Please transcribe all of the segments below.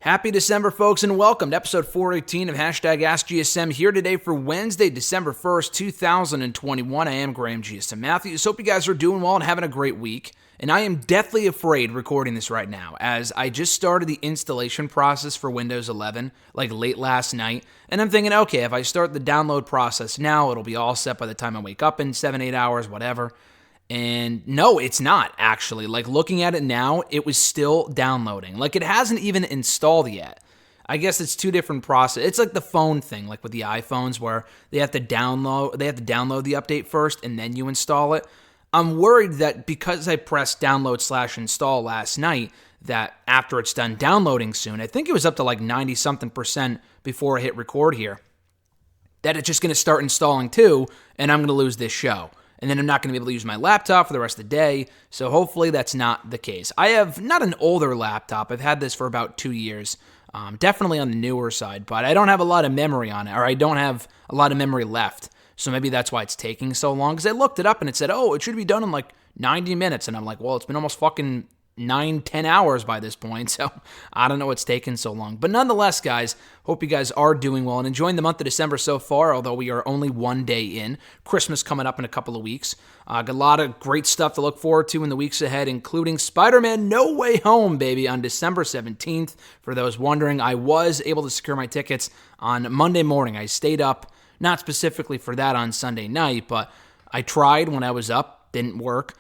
Happy December, folks, and welcome to episode 418 of #AskGSM here today for Wednesday, December 1st, 2021. I am Graham GSM Matthews. Hope you guys are doing well and having a great week. And I am deathly afraid recording this right now, as I just started the installation process for Windows 11, like late last night. And I'm thinking, okay, if I start the download process now, it'll be all set by the time I wake up in 7-8 hours, whatever. And no, it's not, actually. Like, looking at it now, it was still downloading. Like, it hasn't even installed yet. I guess it's two different processes. It's like the phone thing, like with the iPhones, where they have to download the update first, and then you install it. I'm worried that because I pressed download/install last night, that after it's done downloading soon, I think it was up to like 90-something% before I hit record here, that it's just going to start installing too, and I'm going to lose this show. And then I'm not going to be able to use my laptop for the rest of the day, so hopefully that's not the case. I have not an older laptop. I've had this for about 2 years, definitely on the newer side, but I don't have a lot of memory on it, or I don't have a lot of memory left, so maybe that's why it's taking so long, because I looked it up and it said, oh, it should be done in like 90 minutes, and I'm like, well, it's been almost fucking 9-10 hours by this point, so I don't know what's taking so long. But nonetheless, guys, hope you guys are doing well and enjoying the month of December so far, although we are only one day in. Christmas coming up in a couple of weeks. Got a lot of great stuff to look forward to in the weeks ahead, including Spider-Man No Way Home, baby, on December 17th. For those wondering, I was able to secure my tickets on Monday morning. I stayed up, not specifically for that on Sunday night, but I tried when I was up, didn't work.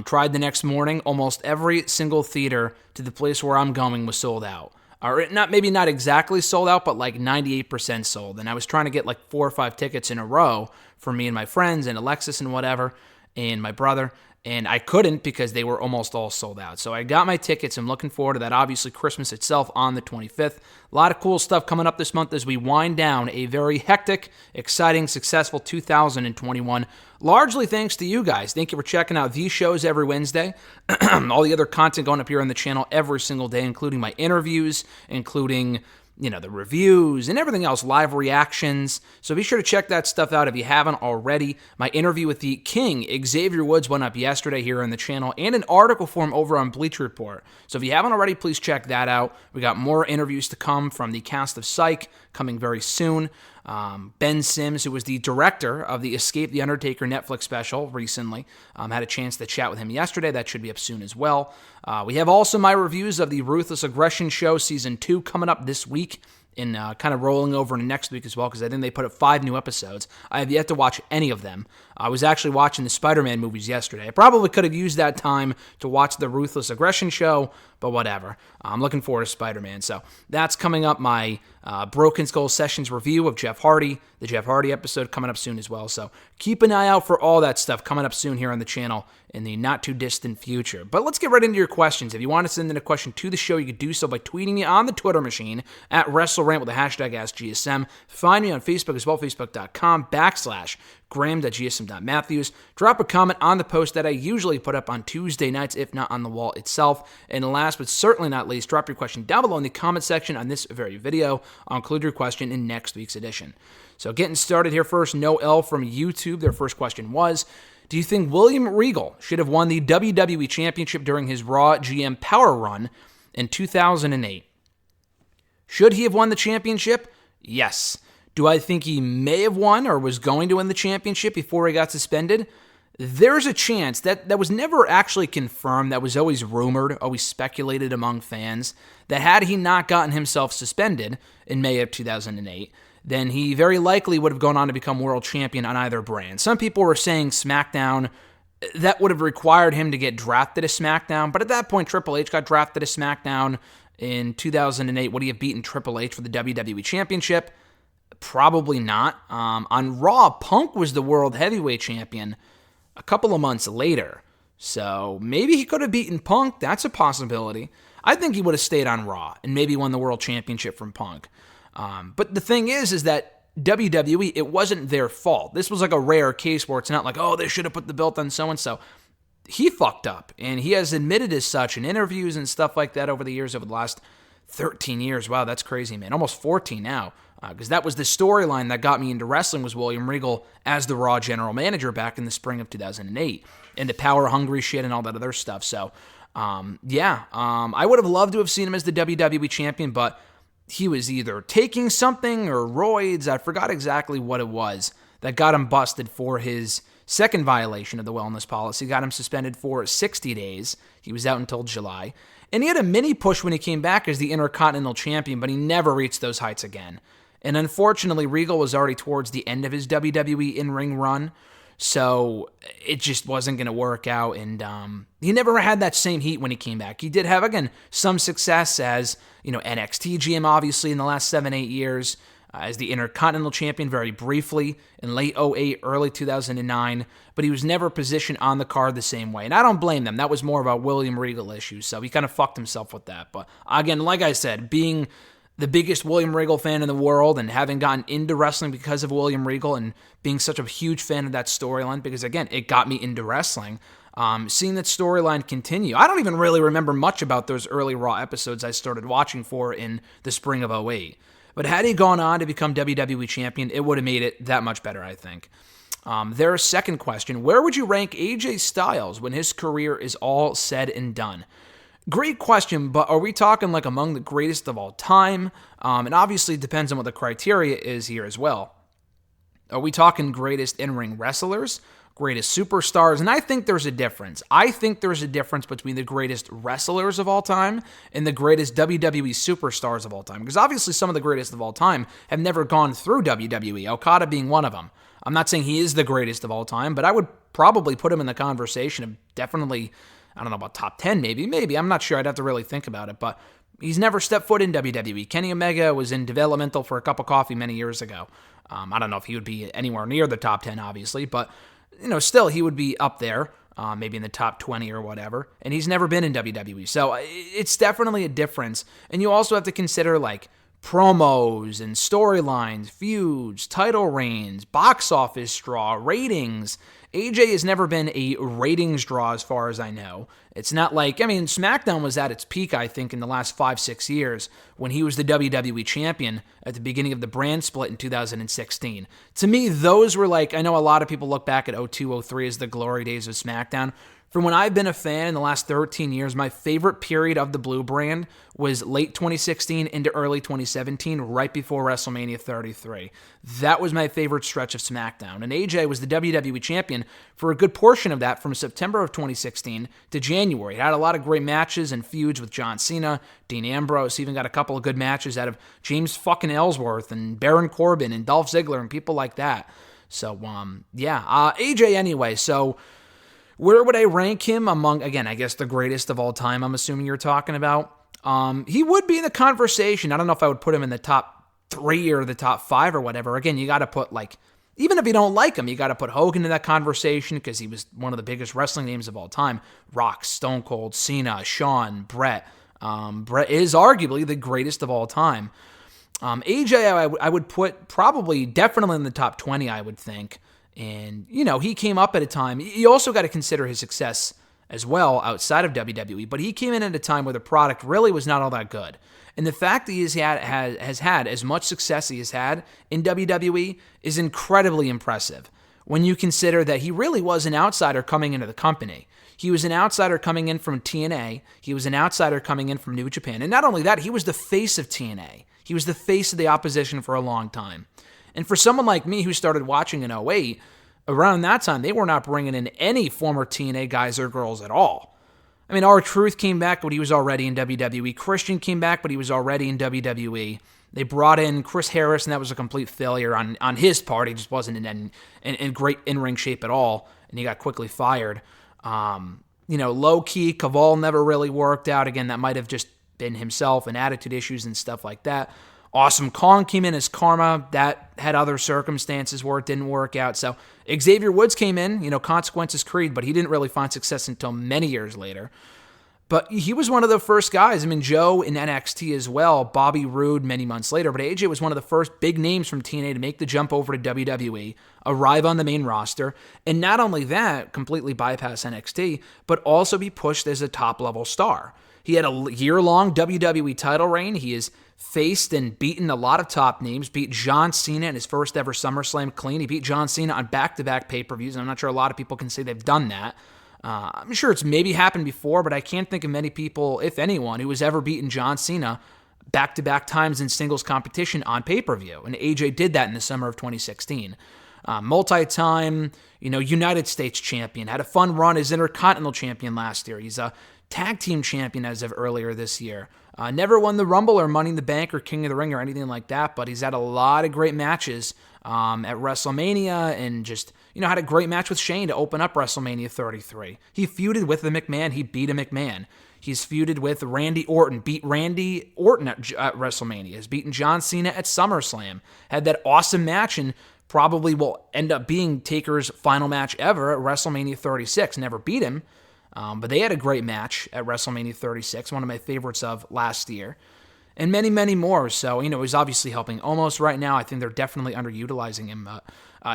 Tried the next morning. Almost every single theater to the place where I'm going was sold out. Or maybe not exactly sold out, but like 98% sold. And I was trying to get like 4 or 5 tickets in a row for me and my friends and Alexis and whatever, and my brother. And I couldn't because they were almost all sold out. So I got my tickets. I'm looking forward to that. Obviously, Christmas itself on the 25th. A lot of cool stuff coming up this month as we wind down a very hectic, exciting, successful 2021. Largely thanks to you guys. Thank you for checking out these shows every Wednesday. All the other content going up here on the channel every single day, including my interviews, including the reviews and everything else, live reactions. So be sure to check that stuff out if you haven't already. My interview with the King, Xavier Woods, went up yesterday here on the channel, and an article form over on Bleacher Report. So if you haven't already, please check that out. We got more interviews to come from the cast of Psych coming very soon. Ben Sims, who was the director of the Escape the Undertaker Netflix special recently, had a chance to chat with him yesterday. That should be up soon as well. We have also my reviews of the Ruthless Aggression Show Season 2 coming up this week, and kind of rolling over into next week as well, because I think they put up 5 new episodes. I have yet to watch any of them. I was actually watching the Spider-Man movies yesterday. I probably could have used that time to watch the Ruthless Aggression Show, but whatever. I'm looking forward to Spider-Man. So that's coming up. My Broken Skull Sessions review of Jeff Hardy, the Jeff Hardy episode coming up soon as well. So keep an eye out for all that stuff coming up soon here on the channel in the not-too-distant future. But let's get right into your questions. If you want to send in a question to the show, you can do so by tweeting me on the Twitter machine at WrestleRant with the hashtag AskGSM. Find me on Facebook as well, facebook.com/Graham.gsm.Matthews. Drop a comment on the post that I usually put up on Tuesday nights, if not on the wall itself. And last but certainly not least, drop your question down below in the comment section on this very video. I'll include your question in next week's edition. So getting started here first, Noel from YouTube. Their first question was, do you think William Regal should have won the WWE Championship during his Raw GM Power Run in 2008? Should he have won the championship? Yes. Do I think he may have won or was going to win the championship before he got suspended? There's a chance. That was never actually confirmed. That was always rumored, always speculated among fans, that had he not gotten himself suspended in May of 2008, then he very likely would have gone on to become world champion on either brand. Some people were saying SmackDown, that would have required him to get drafted to SmackDown, but at that point, Triple H got drafted to SmackDown in 2008. Would he have beaten Triple H for the WWE Championship? Probably not. On Raw, Punk was the world heavyweight champion a couple of months later, so maybe he could have beaten Punk. That's a possibility. I think he would have stayed on Raw and maybe won the world championship from Punk. But the thing is that WWE, it wasn't their fault. This was like a rare case where it's not like, oh, they should have put the belt on so-and-so. He fucked up, and he has admitted as such in interviews and stuff like that over the years, over the last 13 years. Wow, that's crazy, man. Almost 14 now. Because that was the storyline that got me into wrestling, was William Regal as the Raw general manager back in the spring of 2008, and the power-hungry shit and all that other stuff. So I would have loved to have seen him as the WWE champion, but he was either taking something or roids. I forgot exactly what it was that got him busted for his second violation of the wellness policy, got him suspended for 60 days. He was out until July. And he had a mini push when he came back as the Intercontinental Champion, but he never reached those heights again. And unfortunately, Regal was already towards the end of his WWE in-ring run, so it just wasn't going to work out. And he never had that same heat when he came back. He did have, again, some success as, NXT GM, obviously, in the last 7-8 years, as the Intercontinental Champion very briefly in late 2008, early 2009, but he was never positioned on the card the same way. And I don't blame them. That was more about William Regal issues, so he kind of fucked himself with that. But again, like I said, being the biggest William Regal fan in the world and having gotten into wrestling because of William Regal and being such a huge fan of that storyline, because again, it got me into wrestling. Seeing that storyline continue. I don't even really remember much about those early Raw episodes I started watching for in the spring of 2008. But had he gone on to become WWE Champion, it would have made it that much better, I think. Their second question, where would you rank AJ Styles when his career is all said and done? Great question, but are we talking like among the greatest of all time? And obviously it depends on what the criteria is here as well. Are we talking greatest in-ring wrestlers? Greatest superstars? And I think there's a difference. I think there's a difference between the greatest wrestlers of all time and the greatest WWE superstars of all time. Because obviously some of the greatest of all time have never gone through WWE, Okada being one of them. I'm not saying he is the greatest of all time, but I would probably put him in the conversation of definitely, I don't know about top 10 maybe. I'm not sure. I'd have to really think about it, but he's never stepped foot in WWE. Kenny Omega was in developmental for a cup of coffee many years ago. I don't know if he would be anywhere near the top 10, obviously, but still he would be up there, maybe in the top 20 or whatever, and he's never been in WWE. So it's definitely a difference. And you also have to consider like promos and storylines, feuds, title reigns, box office draw, ratings. AJ has never been a ratings draw as far as I know. It's not like, SmackDown was at its peak, I think, in the last 5-6 years when he was the WWE champion at the beginning of the brand split in 2016. To me, those were like, I know a lot of people look back at 02, 03 as the glory days of SmackDown. From when I've been a fan in the last 13 years, my favorite period of the Blue brand was late 2016 into early 2017, right before WrestleMania 33. That was my favorite stretch of SmackDown. And AJ was the WWE champion for a good portion of that from September of 2016 to January. He had a lot of great matches and feuds with John Cena, Dean Ambrose, even got a couple of good matches out of James fucking Ellsworth and Baron Corbin and Dolph Ziggler and people like that. So, AJ anyway, so where would I rank him among, again, I guess the greatest of all time, I'm assuming you're talking about? He would be in the conversation. I don't know if I would put him in the top 3 or the top 5 or whatever. Again, you got to put, even if you don't like him, you got to put Hogan in that conversation because he was one of the biggest wrestling names of all time. Rock, Stone Cold, Cena, Shawn, Brett. Brett is arguably the greatest of all time. AJ, I would put probably definitely in the top 20, I would think. And, he came up at a time. You also got to consider his success as well outside of WWE, but he came in at a time where the product really was not all that good. And the fact that he has had as much success he has had in WWE is incredibly impressive when you consider that he really was an outsider coming into the company. He was an outsider coming in from TNA. He was an outsider coming in from New Japan. And not only that, he was the face of TNA. He was the face of the opposition for a long time. And for someone like me who started watching in 2008, around that time, they were not bringing in any former TNA guys or girls at all. R-Truth came back, but he was already in WWE. Christian came back, but he was already in WWE. They brought in Chris Harris, and that was a complete failure on his part. He just wasn't in great in-ring shape at all, and he got quickly fired. Low-key, Caval never really worked out. Again, that might have just been himself and attitude issues and stuff like that. Awesome Kong came in as Karma. That had other circumstances where it didn't work out. So Xavier Woods came in, Consequences Creed, but he didn't really find success until many years later. But he was one of the first guys. Joe in NXT as well, Bobby Roode many months later. But AJ was one of the first big names from TNA to make the jump over to WWE, arrive on the main roster, and not only that, completely bypass NXT, but also be pushed as a top-level star. He had a year-long WWE title reign. He has faced and beaten a lot of top names, beat John Cena in his first ever SummerSlam clean. He beat John Cena on back-to-back pay-per-views, and I'm not sure a lot of people can say they've done that. I'm sure it's maybe happened before, but I can't think of many people, if anyone, who has ever beaten John Cena back-to-back times in singles competition on pay-per-view. And AJ did that in the summer of 2016. Multi-time, United States champion, had a fun run as Intercontinental champion last year. He's a tag team champion as of earlier this year. Never won the Rumble or Money in the Bank or King of the Ring or anything like that, but he's had a lot of great matches at WrestleMania and just, had a great match with Shane to open up WrestleMania 33. He feuded with the McMahon. He beat a McMahon. He's feuded with Randy Orton, beat Randy Orton at WrestleMania. Has beaten John Cena at SummerSlam. Had that awesome match and probably will end up being Taker's final match ever at WrestleMania 36. Never beat him, but they had a great match at WrestleMania 36, one of my favorites of last year. And many, many more. So, he's obviously helping Omos right now. I think they're definitely underutilizing him.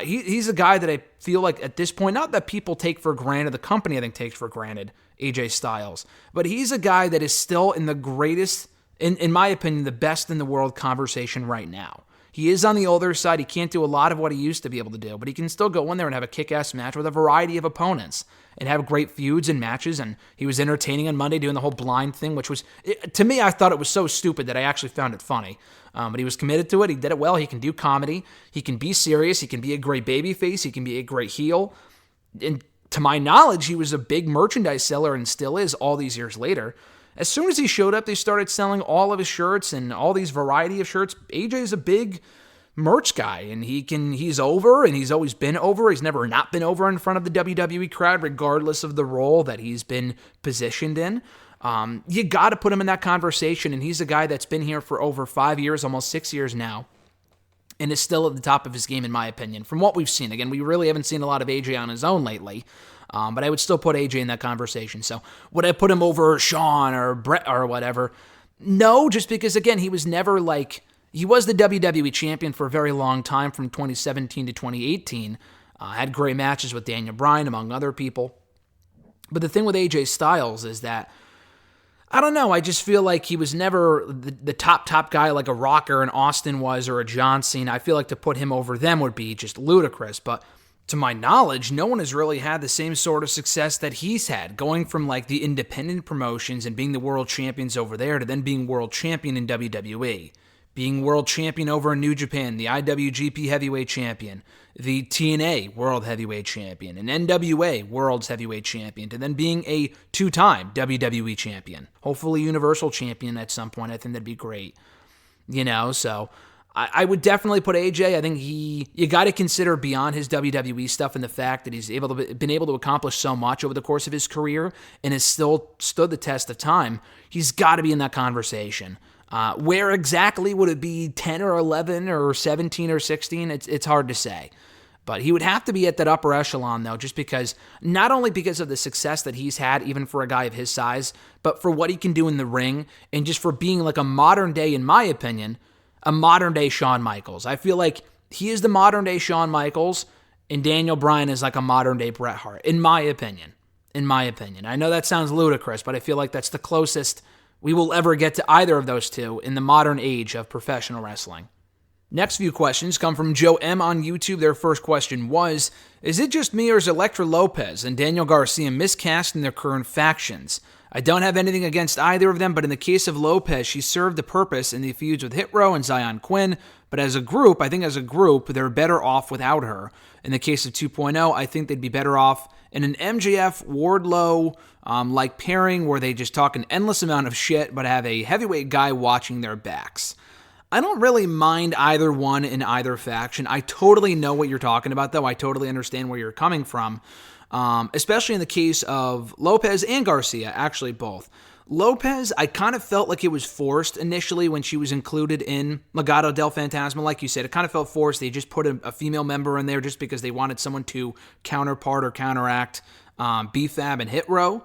He's a guy that I feel like at this point, not that people take for granted, the company I think takes for granted, AJ Styles, but he's a guy that is still in the greatest, in my opinion, the best in the world conversation right now. He is on the older side. He can't do a lot of what he used to be able to do, but he can still go in there and have a kick-ass match with a variety of opponents and have great feuds and matches. And he was entertaining on Monday doing the whole blind thing, which was, to me, I thought it was so stupid that I actually found it funny. But he was committed to it. He did it well. He can do comedy. He can be serious. He can be a great babyface. He can be a great heel. And to my knowledge, he was a big merchandise seller and still is all these years later. As soon as he showed up, they started selling all of his shirts and all these variety of shirts. AJ's a big merch guy, and he's over, and he's always been over. He's never not been over in front of the WWE crowd, regardless of the role that he's been positioned in. You got to put him in that conversation, and he's a guy that's been here for over 5 years, almost 6 years now, and is still at the top of his game, in my opinion, from what we've seen. Again, we really haven't seen a lot of AJ on his own lately. But I would still put AJ in that conversation. So would I put him over Shawn or Brett or whatever? No, just because, again, he was never he was the WWE champion for a very long time from 2017 to 2018. Had great matches with Daniel Bryan, among other people. But the thing with AJ Styles is that, I don't know, I just feel like he was never the top guy like a Rock or an Austin was or a John Cena. I feel like to put him over them would be just ludicrous, but to my knowledge, no one has really had the same sort of success that he's had, going from the independent promotions and being the world champions over there to then being world champion in WWE, being world champion over in New Japan, the IWGP heavyweight champion, the TNA world heavyweight champion, and NWA world's heavyweight champion, to then being a two-time WWE champion, hopefully universal champion at some point. I think that'd be great, so I would definitely put AJ. I think you got to consider beyond his WWE stuff and the fact that he's been able to accomplish so much over the course of his career and has still stood the test of time. He's got to be in that conversation. Where exactly would it be, 10 or 11 or 17 or 16? It's hard to say. But he would have to be at that upper echelon, though, just because, not only because of the success that he's had, even for a guy of his size, but for what he can do in the ring and just for being like a modern day, in my opinion, a modern-day Shawn Michaels. I feel like he is the modern-day Shawn Michaels, and Daniel Bryan is like a modern-day Bret Hart, in my opinion. I know that sounds ludicrous, but I feel like that's the closest we will ever get to either of those two in the modern age of professional wrestling. Next few questions come from Joe M. on YouTube. Their first question was, is it just me or is Elektra Lopez and Daniel Garcia miscast in their current factions? I don't have anything against either of them, but in the case of Lopez, she served a purpose in the feuds with Hit Row and Zion Quinn, but I think as a group, they're better off without her. In the case of 2.0, I think they'd be better off in an MJF Wardlow like pairing where they just talk an endless amount of shit, but have a heavyweight guy watching their backs. I don't really mind either one in either faction. I totally know what you're talking about, though. I totally understand where you're coming from. Especially in the case of Lopez and Garcia, actually both. Lopez, I kind of felt like it was forced initially when she was included in Legado del Fantasma. Like you said, it kind of felt forced. They just put a female member in there just because they wanted someone to counterpart or counteract BFAB and Hit Row.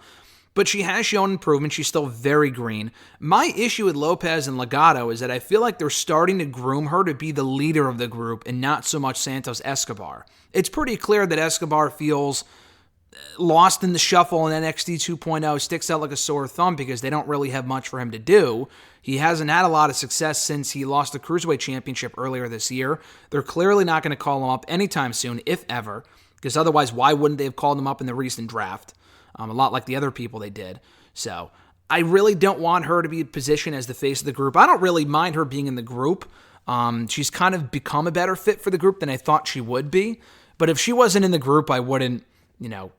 But she has shown improvement. She's still very green. My issue with Lopez and Legado is that I feel like they're starting to groom her to be the leader of the group and not so much Santos Escobar. It's pretty clear that Escobar feels lost in the shuffle in NXT 2.0, sticks out like a sore thumb because they don't really have much for him to do. He hasn't had a lot of success since he lost the Cruiserweight Championship earlier this year. They're clearly not going to call him up anytime soon, if ever, because otherwise, why wouldn't they have called him up in the recent draft? a lot like the other people they did. So I really don't want her to be positioned as the face of the group. I don't really mind her being in the group. She's kind of become a better fit for the group than I thought she would be. But if she wasn't in the group, I wouldn't,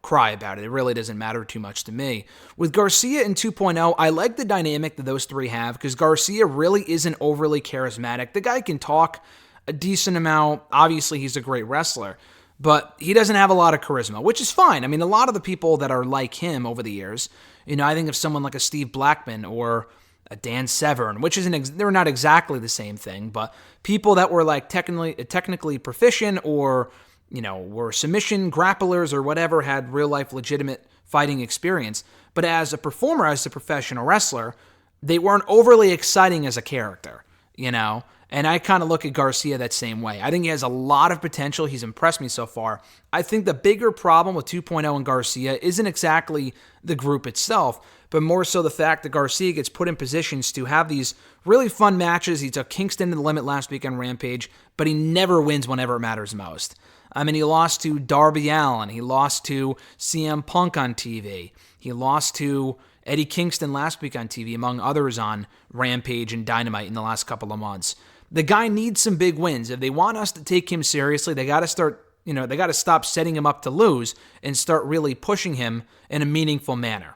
cry about it. It really doesn't matter too much to me. With Garcia and 2.0, I like the dynamic that those three have because Garcia really isn't overly charismatic. The guy can talk a decent amount. Obviously, he's a great wrestler, but he doesn't have a lot of charisma, which is fine. I mean, a lot of the people that are like him over the years, I think of someone like a Steve Blackman or a Dan Severn, which isn't, they're not exactly the same thing, but people that were like technically proficient or were submission grapplers or whatever, had real life legitimate fighting experience. But as a performer, as a professional wrestler, they weren't overly exciting as a character, And I kind of look at Garcia that same way. I think he has a lot of potential. He's impressed me so far. I think the bigger problem with 2.0 and Garcia isn't exactly the group itself, but more so the fact that Garcia gets put in positions to have these really fun matches. He took Kingston to the limit last week on Rampage, but he never wins whenever it matters most. I mean, he lost to Darby Allin. He lost to CM Punk on TV. He lost to Eddie Kingston last week on TV, among others on Rampage and Dynamite in the last couple of months. The guy needs some big wins. If they want us to take him seriously, they got to start, they got to stop setting him up to lose and start really pushing him in a meaningful manner.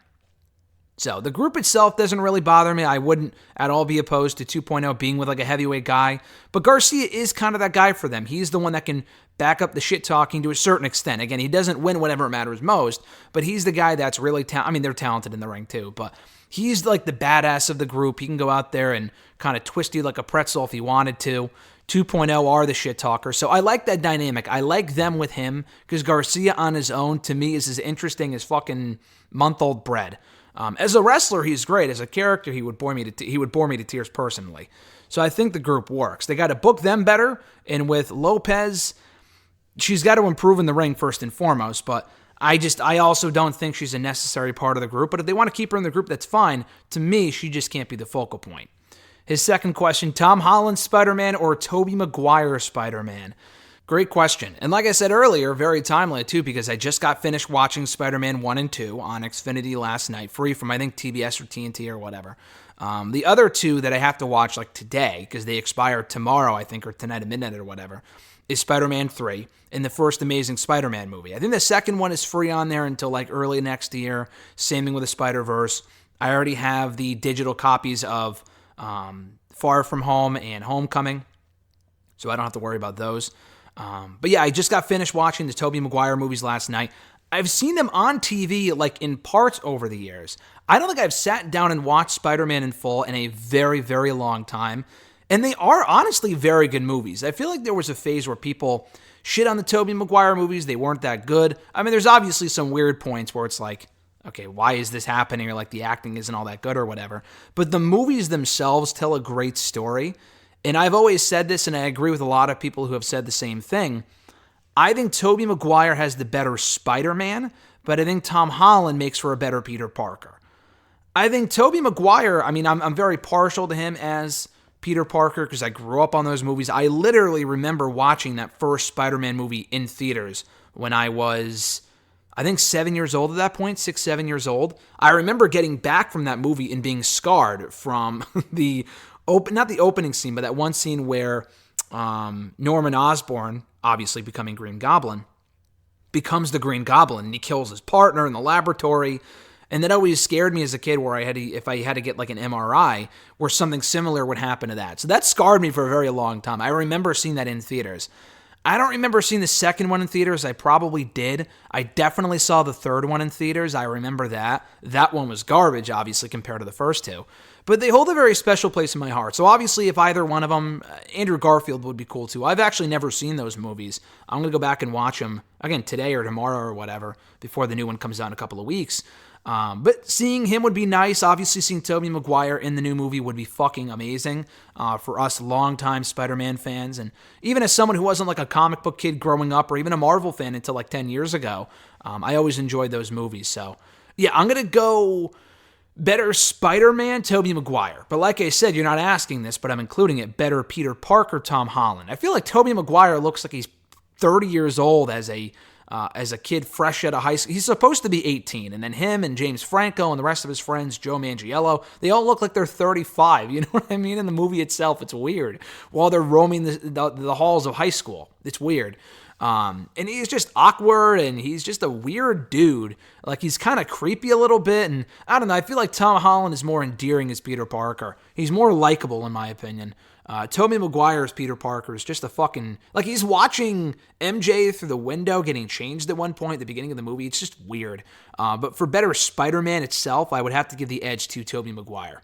So the group itself doesn't really bother me. I wouldn't at all be opposed to 2.0 being with like a heavyweight guy. But Garcia is kind of that guy for them. He's the one that can back up the shit talking to a certain extent. Again, he doesn't win whenever it matters most, but he's the guy that's really talented. I mean, they're talented in the ring too, but he's like the badass of the group. He can go out there and kind of twist you like a pretzel if he wanted to. 2.0 are the shit talkers. So I like that dynamic. I like them with him because Garcia on his own, to me, is as interesting as fucking month-old bread. As a wrestler, he's great. As a character, he would bore me to tears personally. So I think the group works. They got to book them better. And with Lopez, she's got to improve in the ring first and foremost. But I also don't think she's a necessary part of the group. But if they want to keep her in the group, that's fine. To me, she just can't be the focal point. His second question, Tom Holland Spider-Man or Tobey Maguire Spider-Man? Great question. And like I said earlier, very timely too, because I just got finished watching Spider-Man 1 and 2 on Xfinity last night, free from, I think, TBS or TNT or whatever. The other two that I have to watch like today, because they expire tomorrow, I think, or tonight at midnight or whatever, is Spider-Man 3 and the first Amazing Spider-Man movie. I think the second one is free on there until like early next year. Same thing with the Spider-Verse. I already have the digital copies of Far From Home and Homecoming, so I don't have to worry about those. But yeah, I just got finished watching the Tobey Maguire movies last night. I've seen them on TV like in parts over the years. I don't think I've sat down and watched Spider-Man in full in a very, very long time. And they are honestly very good movies. I feel like there was a phase where people shit on the Tobey Maguire movies. They weren't that good. I mean, there's obviously some weird points where it's like, okay, why is this happening? Or like the acting isn't all that good or whatever. But the movies themselves tell a great story. And I've always said this, and I agree with a lot of people who have said the same thing. I think Tobey Maguire has the better Spider-Man, but I think Tom Holland makes for a better Peter Parker. I think Tobey Maguire, I mean, I'm very partial to him as Peter Parker because I grew up on those movies. I literally remember watching that first Spider-Man movie in theaters when I was, I think, 7 years old at that point, 6, 7 years old. I remember getting back from that movie and being scarred from not the opening scene, but that one scene where Norman Osborn, obviously becoming Green Goblin, becomes the Green Goblin, and he kills his partner in the laboratory. And that always scared me as a kid, where if I had to get like an MRI, where something similar would happen to that. So that scarred me for a very long time. I remember seeing that in theaters. I don't remember seeing the second one in theaters. I probably did. I definitely saw the third one in theaters. I remember that. That one was garbage, obviously, compared to the first two. But they hold a very special place in my heart. So obviously, if either one of them, Andrew Garfield would be cool too. I've actually never seen those movies. I'm going to go back and watch them, again, today or tomorrow or whatever, before the new one comes out in a couple of weeks. But seeing him would be nice. Obviously, seeing Tobey Maguire in the new movie would be fucking amazing for us longtime Spider-Man fans. And even as someone who wasn't like a comic book kid growing up or even a Marvel fan until like 10 years ago, I always enjoyed those movies. So, yeah, I'm going to go better Spider-Man, Tobey Maguire. But like I said, you're not asking this, but I'm including it. Better Peter Parker, Tom Holland. I feel like Tobey Maguire looks like he's 30 years old as a as a kid fresh out of high school. He's supposed to be 18, and then him and James Franco and the rest of his friends, Joe Manganiello, they all look like they're 35. You know what I mean? In the movie itself, it's weird. While they're roaming the halls of high school, it's weird. And he's just awkward, and he's just a weird dude. Like, he's kind of creepy a little bit, and I don't know, I feel like Tom Holland is more endearing as Peter Parker. He's more likable, in my opinion. Tobey Maguire's Peter Parker is just a fucking... Like, he's watching MJ through the window getting changed at one point at the beginning of the movie. It's just weird. But for better Spider-Man itself, I would have to give the edge to Tobey Maguire.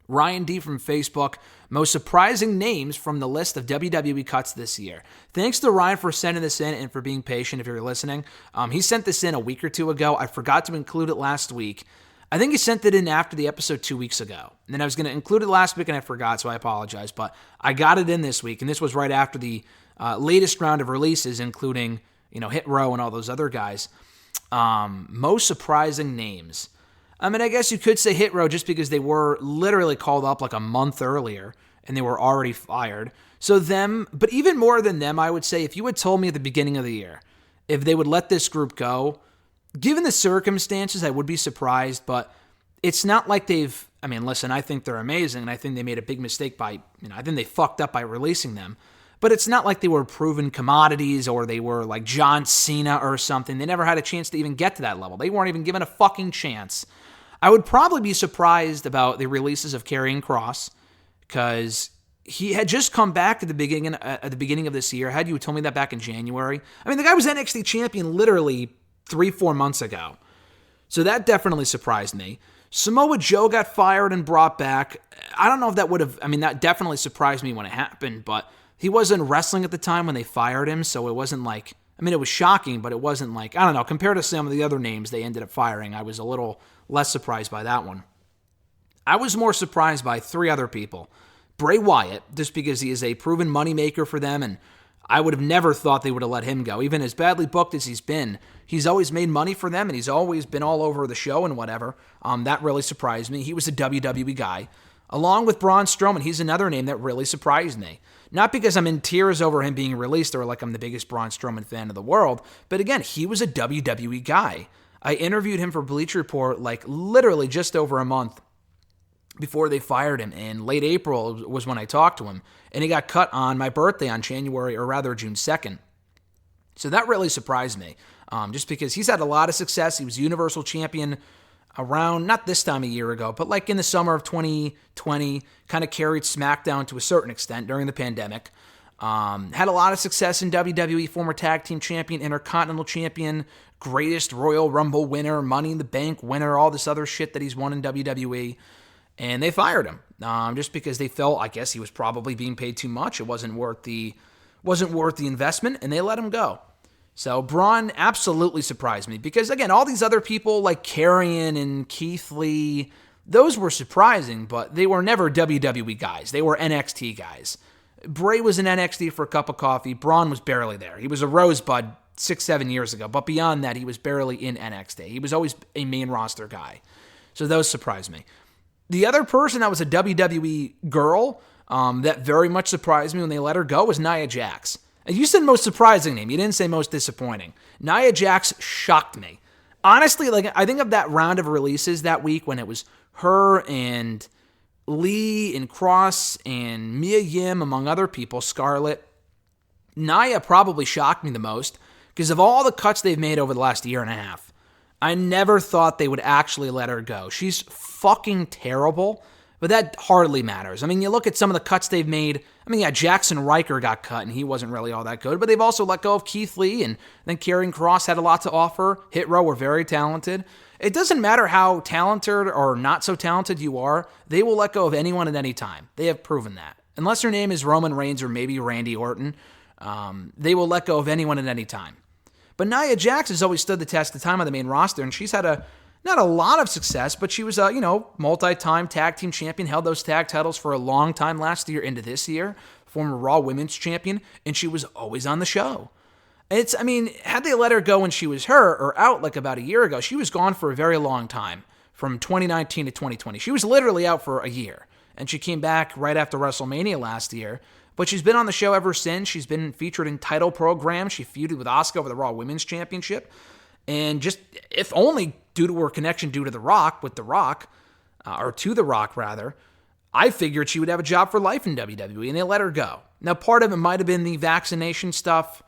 Ryan D. from Facebook, most surprising names from the list of WWE cuts this year. Thanks to Ryan for sending this in and for being patient if you're listening. He sent this in a week or two ago. I forgot to include it last week. I think he sent it in after the episode 2 weeks ago. And then I was going to include it last week and I forgot, so I apologize. But I got it in this week, and this was right after the latest round of releases, including, Hit Row and all those other guys. Most surprising names. I mean, I guess you could say Hit Row just because they were literally called up like a month earlier and they were already fired. So them, but even more than them, I would say if you had told me at the beginning of the year, if they would let this group go, given the circumstances, I would be surprised, but it's not like listen, I think they're amazing, and I think they made a big mistake I think they fucked up by releasing them, but it's not like they were proven commodities or they were like John Cena or something. They never had a chance to even get to that level. They weren't even given a fucking chance. I would probably be surprised about the releases of Karrion Kross, because he had just come back at the beginning of this year. Had you told me that back in January? I mean, the guy was NXT champion literally 3-4 months ago. So that definitely surprised me. Samoa Joe got fired and brought back. I don't know if that would have... that definitely surprised me when it happened, but he wasn't wrestling at the time when they fired him, so it wasn't like... it was shocking, but it wasn't like... I don't know, compared to some of the other names they ended up firing, I was a little less surprised by that one. I was more surprised by 3 other people. Bray Wyatt, just because he is a proven moneymaker for them, and I would have never thought they would have let him go. Even as badly booked as he's been, he's always made money for them, and he's always been all over the show and whatever. That really surprised me. He was a WWE guy. Along with Braun Strowman, he's another name that really surprised me. Not because I'm in tears over him being released or like I'm the biggest Braun Strowman fan of the world, but again, he was a WWE guy. I interviewed him for Bleacher Report like literally just over a month before they fired him. In late April was when I talked to him, and he got cut on my birthday on June 2nd. So that really surprised me, just because he's had a lot of success. He was Universal Champion around, not this time a year ago, but like in the summer of 2020, kind of carried SmackDown to a certain extent during the pandemic. Had a lot of success in WWE, former tag team champion, Intercontinental champion, greatest Royal Rumble winner, Money in the Bank winner, all this other shit that he's won in WWE. And they fired him just because they felt, I guess, he was probably being paid too much. It wasn't worth the investment, and they let him go. So Braun absolutely surprised me because, again, all these other people like Karrion and Keith Lee, those were surprising, but they were never WWE guys. They were NXT guys. Bray was in NXT for a cup of coffee. Braun was barely there. He was a rosebud 6-7 years ago, but beyond that, he was barely in NXT. He was always a main roster guy. So those surprised me. The other person that was a WWE girl that very much surprised me when they let her go was Nia Jax. You said most surprising name. You didn't say most disappointing. Nia Jax shocked me. Honestly, like I think of that round of releases that week when it was her and Lee and Cross and Mia Yim, among other people, Scarlett. Nia probably shocked me the most because of all the cuts they've made over the last year and a half. I never thought they would actually let her go. She's fucking terrible, but that hardly matters. I mean, you look at some of the cuts they've made. I mean, yeah, Jackson Riker got cut, and he wasn't really all that good, but they've also let go of Keith Lee, and then Karrion Kross had a lot to offer. Hit Row were very talented. It doesn't matter how talented or not so talented you are, they will let go of anyone at any time. They have proven that. Unless your name is Roman Reigns or maybe Randy Orton, they will let go of anyone at any time. But Nia Jax has always stood the test of time on the main roster, and she's had not a lot of success, but she was a, multi-time tag team champion, held those tag titles for a long time last year into this year, former Raw Women's Champion, and she was always on the show. Had they let her go when she was hurt or out like about a year ago, she was gone for a very long time, from 2019 to 2020. She was literally out for a year, and she came back right after WrestleMania last year. But she's been on the show ever since. She's been featured in title programs. She feuded with Asuka over the Raw Women's Championship. And just, if only due to her connection to The Rock, or to The Rock, rather, I figured she would have a job for life in WWE, and they let her go. Now, part of it might have been the vaccination stuff.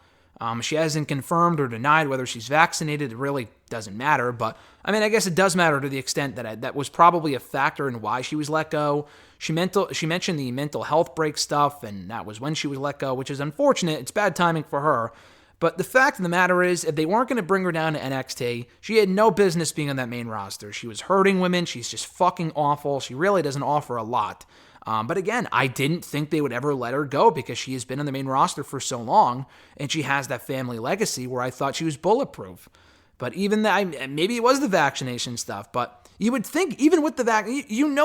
She hasn't confirmed or denied whether she's vaccinated. It really doesn't matter, but I guess it does matter to the extent that that was probably a factor in why she was let go. She mentioned the mental health break stuff, and that was when she was let go, which is unfortunate. It's bad timing for her. But the fact of the matter is, if they weren't going to bring her down to NXT, she had no business being on that main roster. She was hurting women. She's just fucking awful. She really doesn't offer a lot. But again, I didn't think they would ever let her go because she has been on the main roster for so long, and she has that family legacy where I thought she was bulletproof. But even that, maybe it was the vaccination stuff, but you would think even with the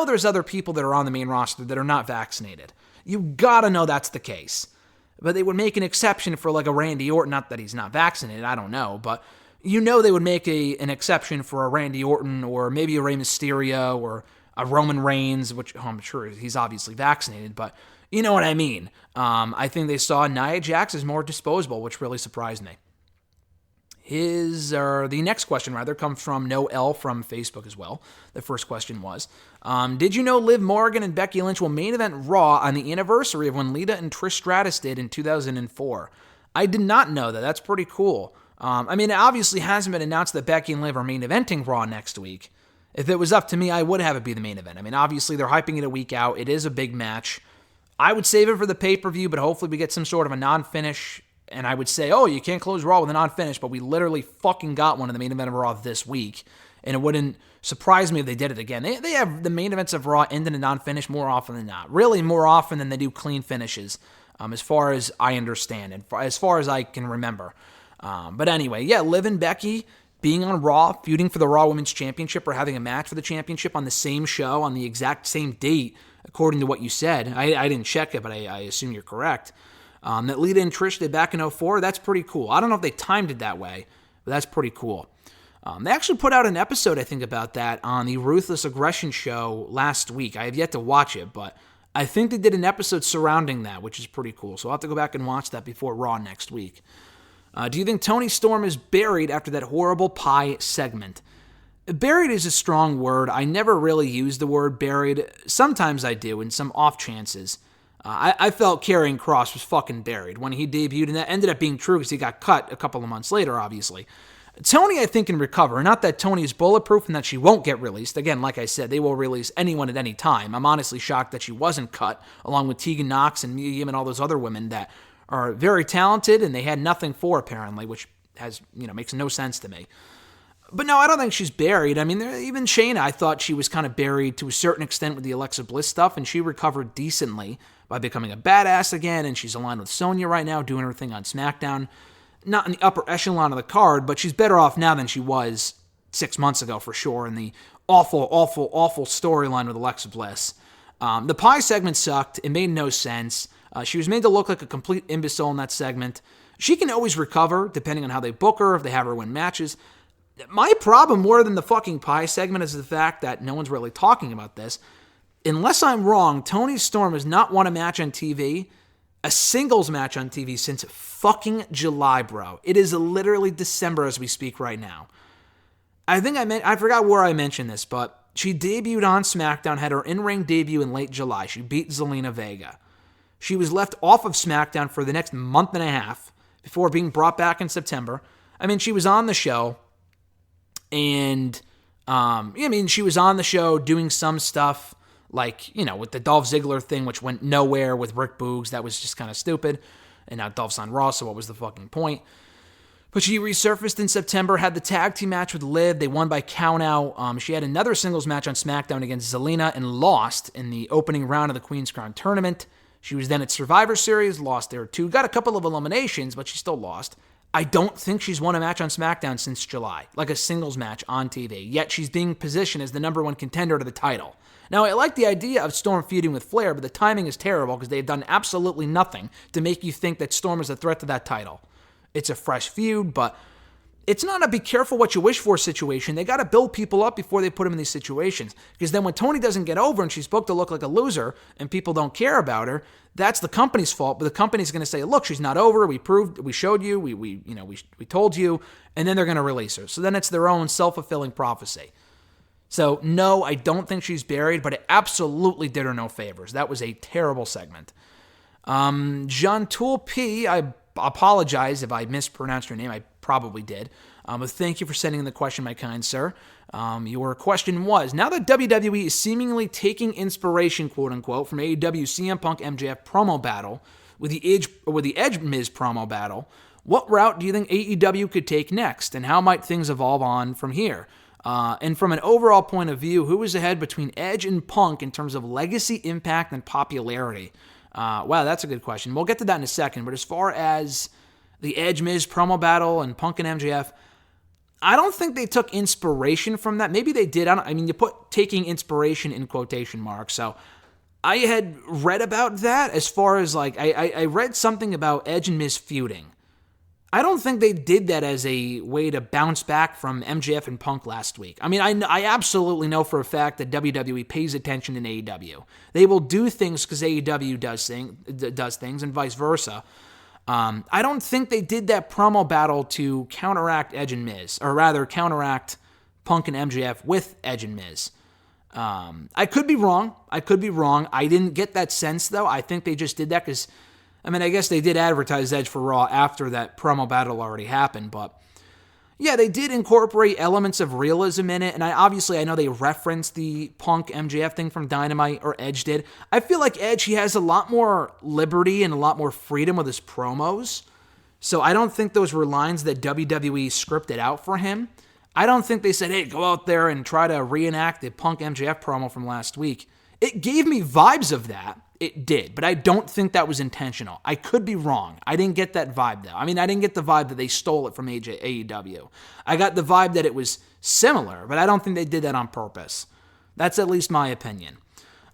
there's other people that are on the main roster that are not vaccinated. You gotta know that's the case. But they would make an exception for like a Randy Orton, not that he's not vaccinated, I don't know, but they would make an exception for a Randy Orton or maybe a Rey Mysterio or a Roman Reigns, which I'm sure he's obviously vaccinated, but you know what I mean. I think they saw Nia Jax as more disposable, which really surprised me. The next question, comes from Noel from Facebook as well. The first question was, did you know Liv Morgan and Becky Lynch will main event Raw on the anniversary of when Lita and Trish Stratus did in 2004? I did not know that. That's pretty cool. It obviously hasn't been announced that Becky and Liv are main eventing Raw next week. If it was up to me, I would have it be the main event. Obviously, they're hyping it a week out. It is a big match. I would save it for the pay-per-view, but hopefully we get some sort of a non-finish. And I would say, you can't close Raw with a non-finish, but we literally fucking got one in the main event of Raw this week. And it wouldn't surprise me if they did it again. They have the main events of Raw end in a non-finish more often than not. Really more often than they do clean finishes, as far as I understand and as far as I can remember. But anyway, Liv and Becky being on Raw, feuding for the Raw Women's Championship or having a match for the championship on the same show, on the exact same date, according to what you said. I didn't check it, but I assume you're correct. That Lita and Trish did back in 2004, that's pretty cool. I don't know if they timed it that way, but that's pretty cool. They actually put out an episode, I think, about that on the Ruthless Aggression show last week. I have yet to watch it, but I think they did an episode surrounding that, which is pretty cool. So I'll have to go back and watch that before Raw next week. Do you think Toni Storm is buried after that horrible pie segment? Buried is a strong word. I never really use the word buried. Sometimes I do, in some off chances. I felt Karrion Kross was fucking buried when he debuted, and that ended up being true because he got cut a couple of months later, obviously. Toni, I think, can recover. Not that Toni is bulletproof and that she won't get released. Again, like I said, they will release anyone at any time. I'm honestly shocked that she wasn't cut, along with Tegan Nox and Mia Yim and all those other women that are very talented and they had nothing for, apparently, which makes no sense to me. But no, I don't think she's buried. Even Shayna, I thought she was kind of buried to a certain extent with the Alexa Bliss stuff, and she recovered decently by becoming a badass again, and she's aligned with Sonya right now, doing her thing on SmackDown. Not in the upper echelon of the card, but she's better off now than she was 6 months ago, for sure, in the awful, awful, awful storyline with Alexa Bliss. The pie segment sucked. It made no sense. She was made to look like a complete imbecile in that segment. She can always recover, depending on how they book her, if they have her win matches. My problem, more than the fucking pie segment, is the fact that no one's really talking about this. Unless I'm wrong, Toni Storm has not won a match on TV, a singles match on TV, since fucking July, bro. It is literally December as we speak right now. I forgot where I mentioned this, but she debuted on SmackDown, had her in-ring debut in late July. She beat Zelina Vega. She was left off of SmackDown for the next month and a half before being brought back in September. She was on the show, and she was on the show doing some stuff, like, with the Dolph Ziggler thing, which went nowhere with Rick Boogs. That was just kind of stupid. And now Dolph's on Raw, so what was the fucking point? But she resurfaced in September, had the tag team match with Liv. They won by countout. She had another singles match on SmackDown against Zelina and lost in the opening round of the Queen's Crown tournament. She was then at Survivor Series, lost there too. Got a couple of eliminations, but she still lost. I don't think she's won a match on SmackDown since July, like a singles match on TV. Yet she's being positioned as the number one contender to the title. Now, I like the idea of Storm feuding with Flair, but the timing is terrible because they've done absolutely nothing to make you think that Storm is a threat to that title. It's a fresh feud, but it's not a be careful what you wish for situation. They got to build people up before they put them in these situations. Because then when Tony doesn't get over and she's booked to look like a loser and people don't care about her, that's the company's fault. But the company's going to say, look, she's not over. We showed you. We told you. And then they're going to release her. So then it's their own self-fulfilling prophecy. So no, I don't think she's buried, but it absolutely did her no favors. That was a terrible segment. Jean Toul P, I apologize if I mispronounced your name. I probably did. But thank you for sending in the question, my kind sir. Your question was, now that WWE is seemingly taking inspiration, quote-unquote, from AEW CM Punk MJF promo battle with the Edge Miz promo battle, what route do you think AEW could take next, and how might things evolve on from here? And from an overall point of view, who is ahead between Edge and Punk in terms of legacy, impact, and popularity? Wow, that's a good question. We'll get to that in a second, but as far as the Edge Miz promo battle and Punk and MJF, I don't think they took inspiration from that. Maybe they did. You put taking inspiration in quotation marks. So I had read about that as far as I read something about Edge and Miz feuding. I don't think they did that as a way to bounce back from MJF and Punk last week. I absolutely know for a fact that WWE pays attention in AEW. They will do things because AEW does things and vice versa. I don't think they did that promo battle to counteract Edge and Miz, or rather counteract Punk and MJF with Edge and Miz. I could be wrong. I didn't get that sense, though. I think they just did that because, I guess they did advertise Edge for Raw after that promo battle already happened, but yeah, they did incorporate elements of realism in it, and I know they referenced the Punk MJF thing from Dynamite, or Edge did. I feel like Edge, he has a lot more liberty and a lot more freedom with his promos, so I don't think those were lines that WWE scripted out for him. I don't think they said, hey, go out there and try to reenact the Punk MJF promo from last week. It gave me vibes of that. It did, but I don't think that was intentional. I could be wrong. I didn't get that vibe, though. I didn't get the vibe that they stole it from AEW. I got the vibe that it was similar, but I don't think they did that on purpose. That's at least my opinion.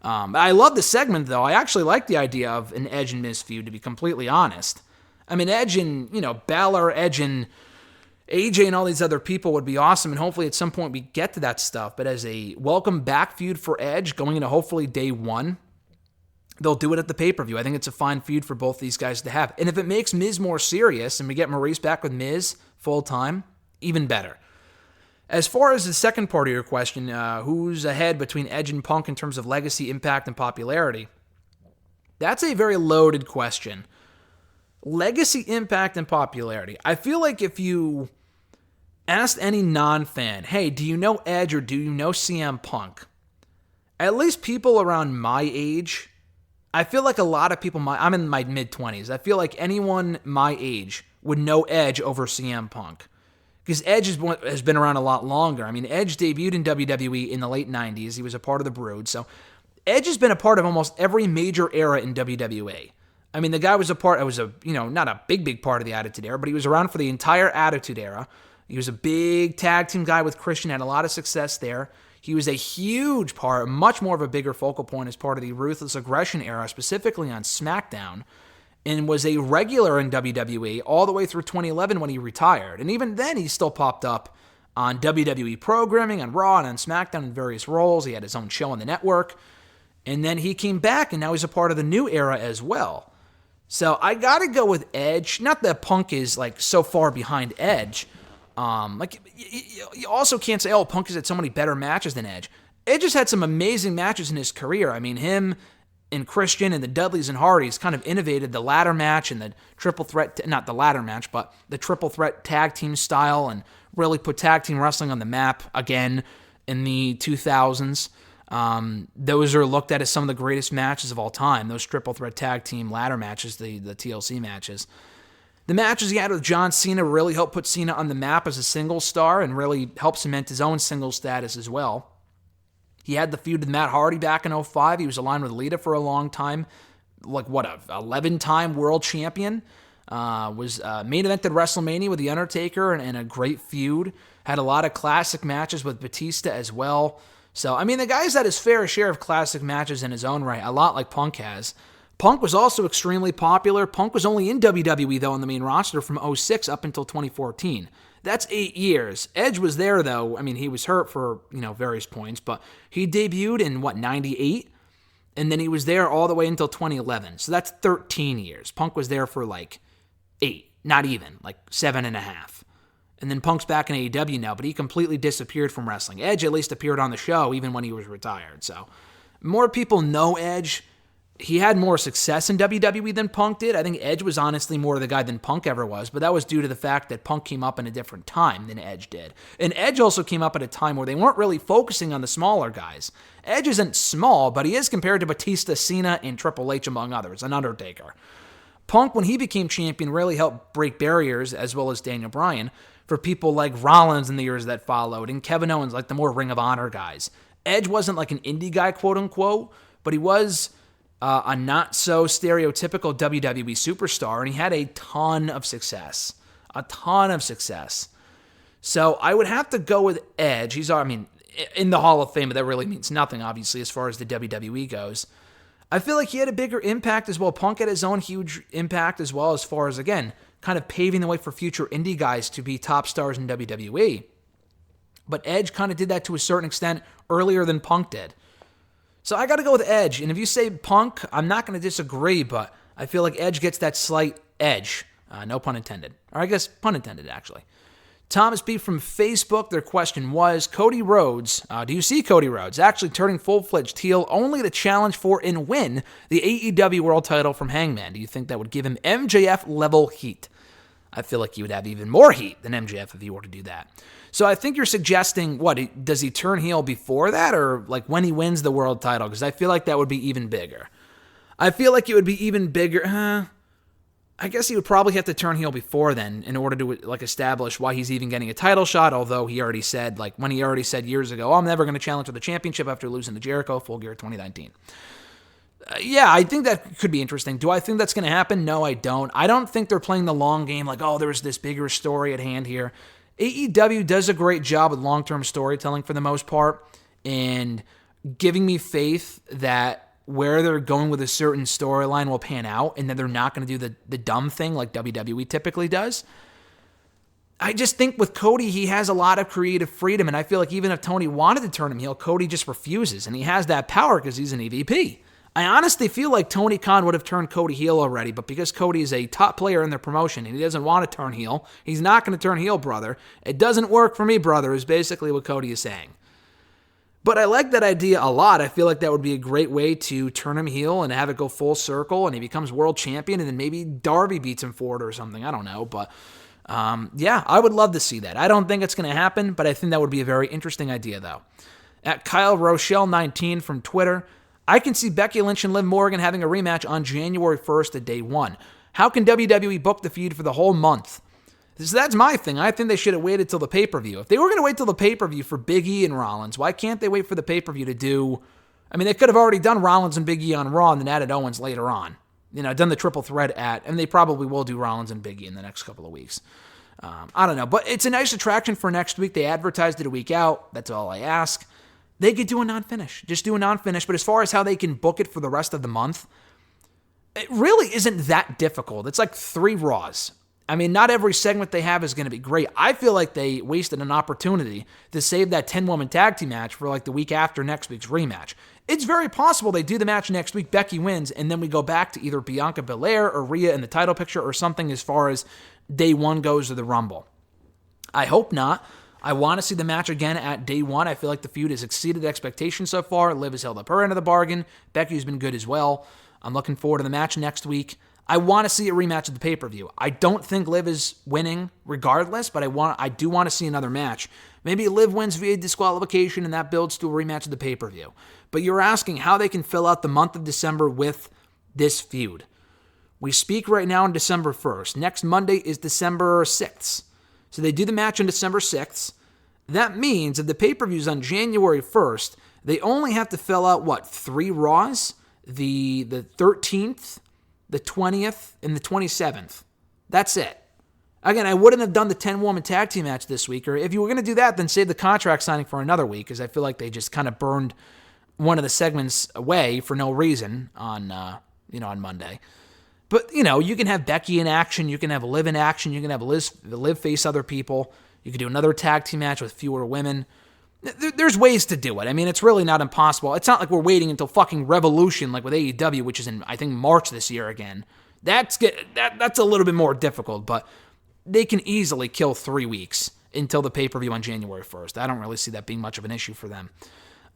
I love the segment, though. I actually like the idea of an Edge and Miz feud, to be completely honest. Edge and, Balor, Edge and AJ and all these other people would be awesome, and hopefully at some point we get to that stuff. But as a welcome back feud for Edge, going into hopefully day one, they'll do it at the pay-per-view. I think it's a fine feud for both these guys to have. And if it makes Miz more serious and we get Maurice back with Miz full-time, even better. As far as the second part of your question, who's ahead between Edge and Punk in terms of legacy, impact, and popularity? That's a very loaded question. Legacy, impact, and popularity. I feel like if you asked any non-fan, hey, do you know Edge or do you know CM Punk? At least people around my age, I feel like a lot of people, I'm in my mid-20s, I feel like anyone my age would know Edge over CM Punk. Because Edge has been around a lot longer. Edge debuted in WWE in the late 90s. He was a part of the Brood. So Edge has been a part of almost every major era in WWE. The guy was not a big part of the Attitude Era, but he was around for the entire Attitude Era. He was a big tag team guy with Christian, had a lot of success there. He was a huge part, much more of a bigger focal point as part of the Ruthless Aggression era, specifically on SmackDown, and was a regular in WWE all the way through 2011 when he retired. And even then, he still popped up on WWE programming, on Raw and on SmackDown in various roles. He had his own show on the network. And then he came back, and now he's a part of the new era as well. So I got to go with Edge. Not that Punk is so far behind Edge. You also can't say, Punk has had so many better matches than Edge. Edge has had some amazing matches in his career. Him and Christian and the Dudleys and Hardys kind of innovated the ladder match and the triple threat, not the ladder match, but the triple threat tag team style, and really put tag team wrestling on the map again in the 2000s. Those are looked at as some of the greatest matches of all time, those triple threat tag team ladder matches, the TLC matches. The matches he had with John Cena really helped put Cena on the map as a single star and really helped cement his own single status as well. He had the feud with Matt Hardy back in 2005. He was aligned with Lita for a long time. 11-time world champion. Was main evented WrestleMania with The Undertaker and a great feud. Had a lot of classic matches with Batista as well. So, the guy's had his fair share of classic matches in his own right, a lot like Punk has. Punk was also extremely popular. Punk was only in WWE, though, on the main roster from 2006 up until 2014. That's 8 years. Edge was there, though. I mean, he was hurt for, various points, but he debuted in, 98? And then he was there all the way until 2011. So that's 13 years. Punk was there for 8, not even, 7.5. And then Punk's back in AEW now, but he completely disappeared from wrestling. Edge at least appeared on the show even when he was retired. So more people know Edge. He had more success in WWE than Punk did. I think Edge was honestly more the guy than Punk ever was, but that was due to the fact that Punk came up in a different time than Edge did. And Edge also came up at a time where they weren't really focusing on the smaller guys. Edge isn't small, but he is compared to Batista, Cena, and Triple H, among others, and Undertaker. Punk, when he became champion, really helped break barriers, as well as Daniel Bryan, for people like Rollins in the years that followed, and Kevin Owens, the more Ring of Honor guys. Edge wasn't an indie guy, quote-unquote, but he was a not-so-stereotypical WWE superstar, and he had a ton of success. A ton of success. So I would have to go with Edge. He's, in the Hall of Fame, but that really means nothing, obviously, as far as the WWE goes. I feel like he had a bigger impact as well. Punk had his own huge impact as far as, again, kind of paving the way for future indie guys to be top stars in WWE. But Edge kind of did that to a certain extent earlier than Punk did. So I got to go with Edge. And if you say Punk, I'm not going to disagree, but I feel like Edge gets that slight edge. No pun intended. Or I guess pun intended, actually. Thomas B. from Facebook, their question was, Cody Rhodes, do you see Cody Rhodes actually turning full-fledged heel only to challenge for and win the AEW World title from Hangman? Do you think that would give him MJF-level heat? I feel like he would have even more heat than MJF if he were to do that. So I think you're suggesting, does he turn heel before that, or when he wins the world title? Because I feel like that would be even bigger. I feel like it would be even bigger. I guess he would probably have to turn heel before then in order to establish why he's even getting a title shot, although he already said, when he already said years ago, I'm never going to challenge for the championship after losing to Jericho, Full Gear 2019. Yeah, I think that could be interesting. Do I think that's going to happen? No, I don't. I don't think they're playing the long game, there's this bigger story at hand here. AEW does a great job with long-term storytelling for the most part, and giving me faith that where they're going with a certain storyline will pan out, and that they're not going to do the dumb thing like WWE typically does. I just think with Cody, he has a lot of creative freedom, and I feel like even if Tony wanted to turn him heel, Cody just refuses, and he has that power because he's an EVP. I honestly feel like Tony Khan would have turned Cody heel already, but because Cody is a top player in their promotion and he doesn't want to turn heel, he's not going to turn heel, brother. It doesn't work for me, brother, is basically what Cody is saying. But I like that idea a lot. I feel like that would be a great way to turn him heel and have it go full circle, and he becomes world champion, and then maybe Darby beats him for it or something. I don't know, but yeah, I would love to see that. I don't think it's going to happen, but I think that would be a very interesting idea, though. At Kyle Rochelle19 from Twitter, I can see Becky Lynch and Liv Morgan having a rematch on January 1st at day one. How can WWE book the feud for the whole month? So that's my thing. I think they should have waited till the pay-per-view. If they were going to wait till the pay-per-view for Big E and Rollins, why can't they wait for the pay-per-view to do... they could have already done Rollins and Big E on Raw and then added Owens later on. Done the triple threat and they probably will do Rollins and Big E in the next couple of weeks. I don't know, but it's a nice attraction for next week. They advertised it a week out. That's all I ask. They could do a non-finish. Just do a non-finish. But as far as how they can book it for the rest of the month, it really isn't that difficult. It's 3 Raws. Not every segment they have is going to be great. I feel like they wasted an opportunity to save that 10-woman tag team match for the week after next week's rematch. It's very possible they do the match next week, Becky wins, and then we go back to either Bianca Belair or Rhea in the title picture or something as far as day one goes of the Rumble. I hope not. I want to see the match again at day one. I feel like the feud has exceeded expectations so far. Liv has held up her end of the bargain. Becky's been good as well. I'm looking forward to the match next week. I want to see a rematch at the pay-per-view. I don't think Liv is winning regardless, but I do want to see another match. Maybe Liv wins via disqualification and that builds to a rematch at the pay-per-view. But you're asking how they can fill out the month of December with this feud. We speak right now on December 1st. Next Monday is December 6th. So they do the match on December 6th. That means if the pay-per-view is on January 1st, they only have to fill out, 3 Raws? The 13th, the 20th, and the 27th. That's it. Again, I wouldn't have done the 10-woman tag team match this week, or if you were going to do that, then save the contract signing for another week, because I feel like they just kind of burned one of the segments away for no reason on Monday. But, you can have Becky in action, you can have Liv in action, you can have Liv face other people. You could do another tag team match with fewer women. There's ways to do it. I mean, it's really not impossible. It's not like we're waiting until fucking Revolution, like with AEW, which is in, I think, March this year again. That's a little bit more difficult, but they can easily kill 3 weeks until the pay-per-view on January 1st. I don't really see that being much of an issue for them.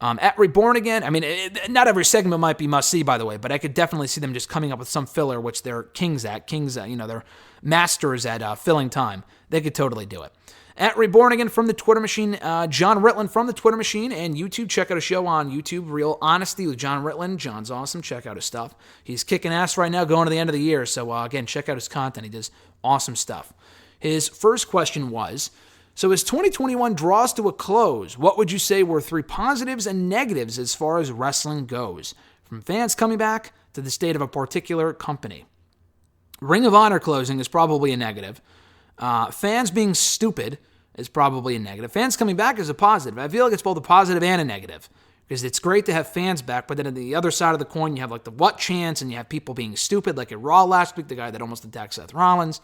At Reborn Again, I mean, not every segment might be must-see, by the way, but I could definitely see them just coming up with some filler, which they're kings at. They're masters at filling time. They could totally do it. At Reborn Again from the Twitter machine, John Ritland from the Twitter machine and YouTube. Check out a show on YouTube, Real Honesty with John Ritland. John's awesome. Check out his stuff. He's kicking ass right now going to the end of the year. So, again, check out his content. He does awesome stuff. His first question was, so as 2021 draws to a close, what would you say were 3 positives and negatives as far as wrestling goes? From fans coming back to the state of a particular company. Ring of Honor closing is probably a negative. Fans being stupid is probably a negative. Fans coming back is a positive. I feel like it's both a positive and a negative because it's great to have fans back, but then on the other side of the coin, you have like the what chance and you have people being stupid, like at Raw last week, the guy that almost attacked Seth Rollins.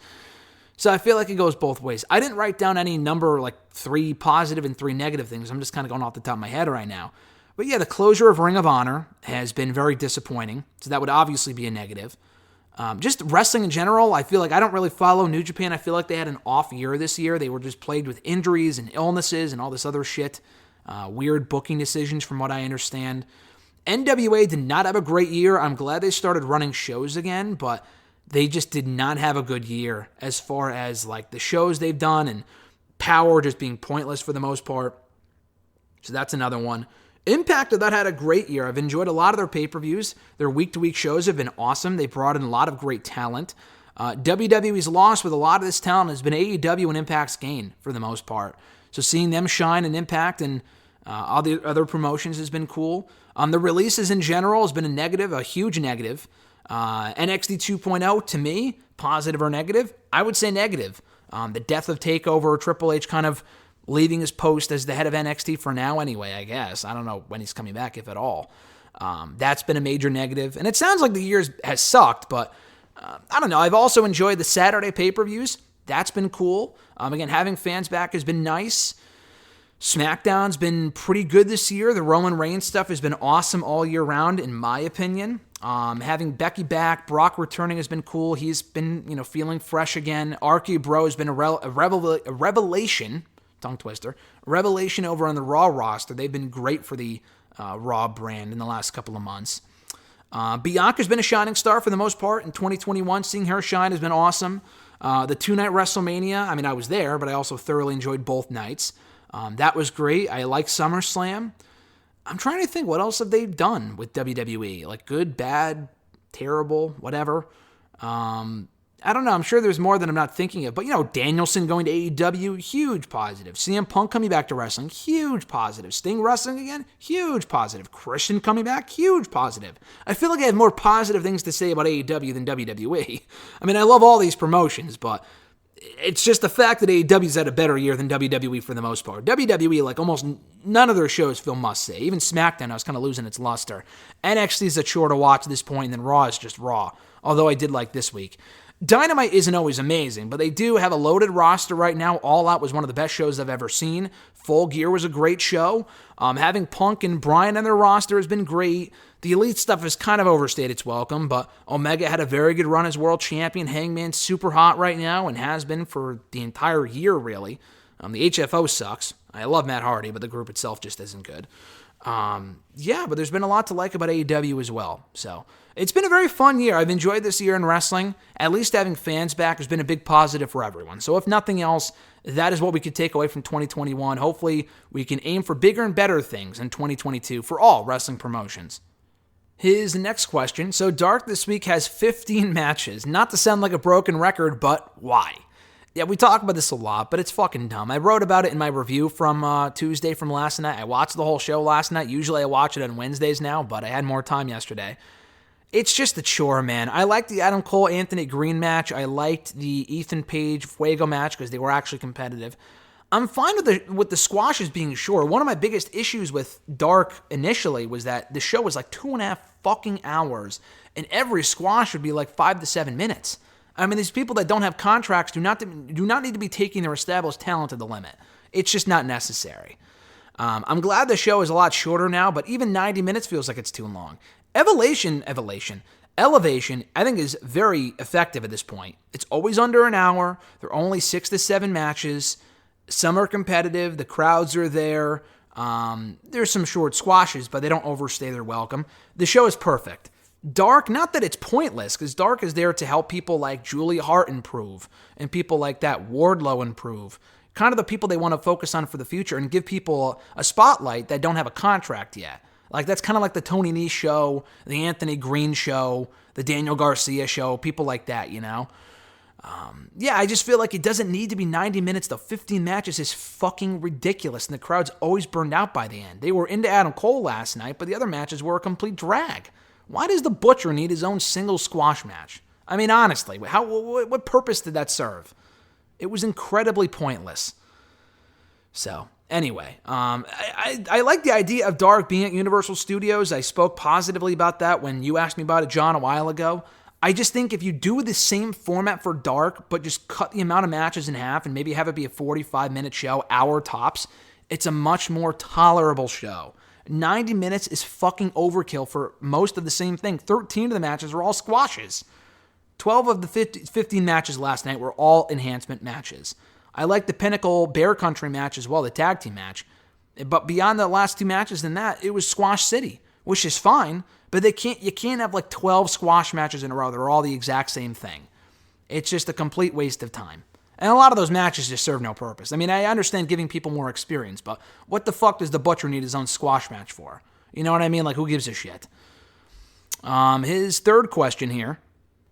So I feel like it goes both ways. I didn't write down any number like 3 positive and 3 negative things. I'm just kind of going off the top of my head right now. But yeah, the closure of Ring of Honor has been very disappointing. So that would obviously be a negative. Just wrestling in general, I feel like I don't really follow New Japan. I feel like they had an off year this year. They were just plagued with injuries and illnesses and all this other shit. Weird booking decisions from what I understand. NWA did not have a great year. I'm glad they started running shows again, but they just did not have a good year as far as like the shows they've done and Power just being pointless for the most part. So that's another one. Impact of that had a great year. I've enjoyed a lot of their pay-per-views. Their week-to-week shows have been awesome. They brought in a lot of great talent. WWE's loss with a lot of this talent has been AEW and Impact's gain for the most part. So seeing them shine in Impact and all the other promotions has been cool. The releases in general has been a negative, a huge negative. NXT 2.0, to me, positive or negative? I would say negative. The death of Takeover, Triple H kind of leaving his post as the head of NXT for now anyway, I guess. I don't know when he's coming back, if at all. That's been a major negative. And it sounds like the year has sucked, but I don't know. I've also enjoyed the Saturday pay-per-views. That's been cool. Again, having fans back has been nice. SmackDown's been pretty good this year. The Roman Reigns stuff has been awesome all year round, in my opinion. Having Becky back, Brock returning has been cool. He's been, feeling fresh again. RK Bro has been a revelation. Tongue twister. Revelation over on the Raw roster. They've been great for the Raw brand in the last couple of months. Bianca's been a shining star for the most part in 2021. Seeing her shine has been awesome. The 2-night WrestleMania, I mean, I was there, but I also thoroughly enjoyed both nights. That was great. I like SummerSlam. I'm trying to think, what else have they done with WWE? Like good, bad, terrible, whatever. I don't know. I'm sure there's more than I'm not thinking of. But, Danielson going to AEW, huge positive. CM Punk coming back to wrestling, huge positive. Sting wrestling again, huge positive. Christian coming back, huge positive. I feel like I have more positive things to say about AEW than WWE. I mean, I love all these promotions, but it's just the fact that AEW's had a better year than WWE for the most part. WWE, like almost none of their shows feel must-see. Even SmackDown, I was kind of losing its luster. NXT's a chore to watch at this point, and then Raw is just Raw. Although I did like this week. Dynamite isn't always amazing, but they do have a loaded roster right now. All Out was one of the best shows I've ever seen. Full Gear was a great show. Having Punk and Bryan on their roster has been great. The Elite stuff has kind of overstayed its welcome, but Omega had a very good run as world champion. Hangman's super hot right now and has been for the entire year, really. The HFO sucks. I love Matt Hardy, but the group itself just isn't good. But there's been a lot to like about AEW as well. So it's been a very fun year. I've enjoyed this year in wrestling. At least having fans back has been a big positive for everyone. So if nothing else, that is what we could take away from 2021. Hopefully we can aim for bigger and better things in 2022 for all wrestling promotions. His next question. So Dark this week has 15 matches. Not to sound like a broken record, but why? Yeah, we talk about this a lot, but it's fucking dumb. I wrote about it in my review from Tuesday from last night. I watched the whole show last night. Usually I watch it on Wednesdays now, but I had more time yesterday. It's just a chore, man. I liked the Adam Cole-Anthony Green match. I liked the Ethan Page-Fuego match because they were actually competitive. I'm fine with the squashes being short. One of my biggest issues with Dark initially was that the show was like 2.5 fucking hours, and every squash would be like 5 to 7 minutes. I mean, these people that don't have contracts do not need to be taking their established talent to the limit. It's just not necessary. I'm glad the show is a lot shorter now, but even 90 minutes feels like it's too long. Elevation, I think, is very effective at this point. It's always under an hour. There are only 6 to 7 matches. Some are competitive. The crowds are there. There's some short squashes, but they don't overstay their welcome. The show is perfect. Dark, not that it's pointless, because Dark is there to help people like Julia Hart improve, and people like that Wardlow improve. Kind of the people they want to focus on for the future and give people a spotlight that don't have a contract yet. Like, that's kind of like the Tony Nese show, the Anthony Green show, the Daniel Garcia show, people like that, you know? I just feel like it doesn't need to be 90 minutes, though. 15 matches is fucking ridiculous, and the crowd's always burned out by the end. They were into Adam Cole last night, but the other matches were a complete drag. Why does the Butcher need his own single squash match? I mean, honestly, what purpose did that serve? It was incredibly pointless. So, anyway, I like the idea of Dark being at Universal Studios. I spoke positively about that when you asked me about it, John, a while ago. I just think if you do the same format for Dark, but just cut the amount of matches in half and maybe have it be a 45-minute show, hour tops, it's a much more tolerable show. 90 minutes is fucking overkill for most of the same thing. 13 of the matches are all squashes. 12 of the 15 matches last night were all enhancement matches. I like the Pinnacle Bear Country match as well, the tag team match. But beyond the last 2 matches than that, it was Squash City, which is fine, but you can't have like 12 squash matches in a row. They're all the exact same thing. It's just a complete waste of time. And a lot of those matches just serve no purpose. I mean, I understand giving people more experience, but what the fuck does the Butcher need his own squash match for? You know what I mean? Like, who gives a shit? His third question here.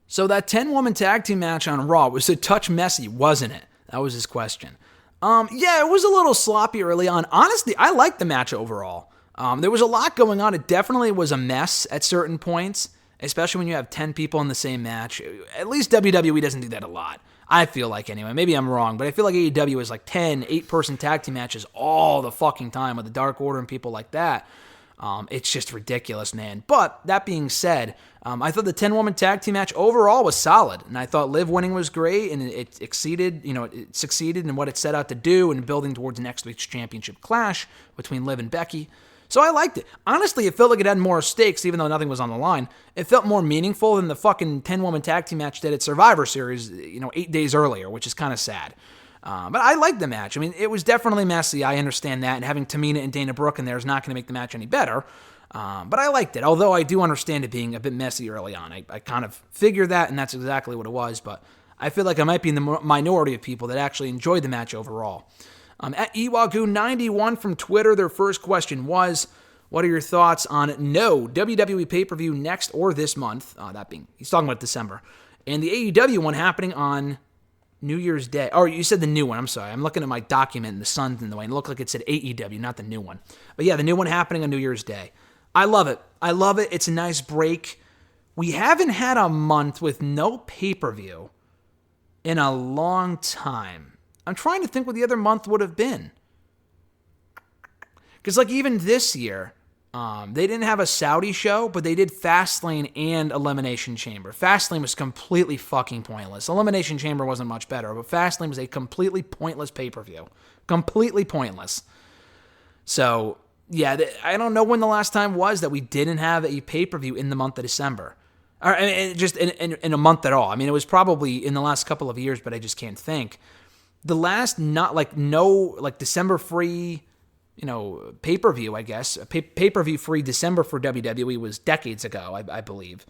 So that 10-woman tag team match on Raw was a touch messy, wasn't it? That was his question. It was a little sloppy early on. Honestly, I liked the match overall. There was a lot going on. It definitely was a mess at certain points, especially when you have 10 people in the same match. At least WWE doesn't do that a lot. I feel like, anyway. Maybe I'm wrong, but I feel like AEW is like 10 8-person tag team matches all the fucking time with the Dark Order and people like that. It's just ridiculous, man. But that being said, I thought the 10-woman tag team match overall was solid, and I thought Liv winning was great, and it succeeded in what it set out to do and building towards next week's championship clash between Liv and Becky. So I liked it. Honestly, it felt like it had more stakes, even though nothing was on the line. It felt more meaningful than the fucking 10-woman tag team match did at Survivor Series, 8 days earlier, which is kind of sad. But I liked the match. I mean, it was definitely messy. I understand that, and having Tamina and Dana Brooke in there is not going to make the match any better. But I liked it, although I do understand it being a bit messy early on. I kind of figured that, and that's exactly what it was. But I feel like I might be in the minority of people that actually enjoyed the match overall. At Iwagu91 from Twitter, their first question was, what are your thoughts on no WWE pay-per-view next or this month? He's talking about December. And the AEW one happening on New Year's Day. Oh, you said the new one. I'm sorry. I'm looking at my document and the sun's in the way. It looked like it said AEW, not the new one. But yeah, the new one happening on New Year's Day. I love it. It's a nice break. We haven't had a month with no pay-per-view in a long time. I'm trying to think what the other month would have been. Because like even this year, they didn't have a Saudi show, but they did Fastlane and Elimination Chamber. Fastlane was completely fucking pointless. Elimination Chamber wasn't much better, but Fastlane was a completely pointless pay-per-view. Completely pointless. So, yeah, I don't know when the last time was that we didn't have a pay-per-view in the month of December. Or just in a month at all. I mean, it was probably in the last couple of years, but I just can't think. The last December free, pay-per-view, I guess. Pay-per-view free December for WWE was decades ago, I believe.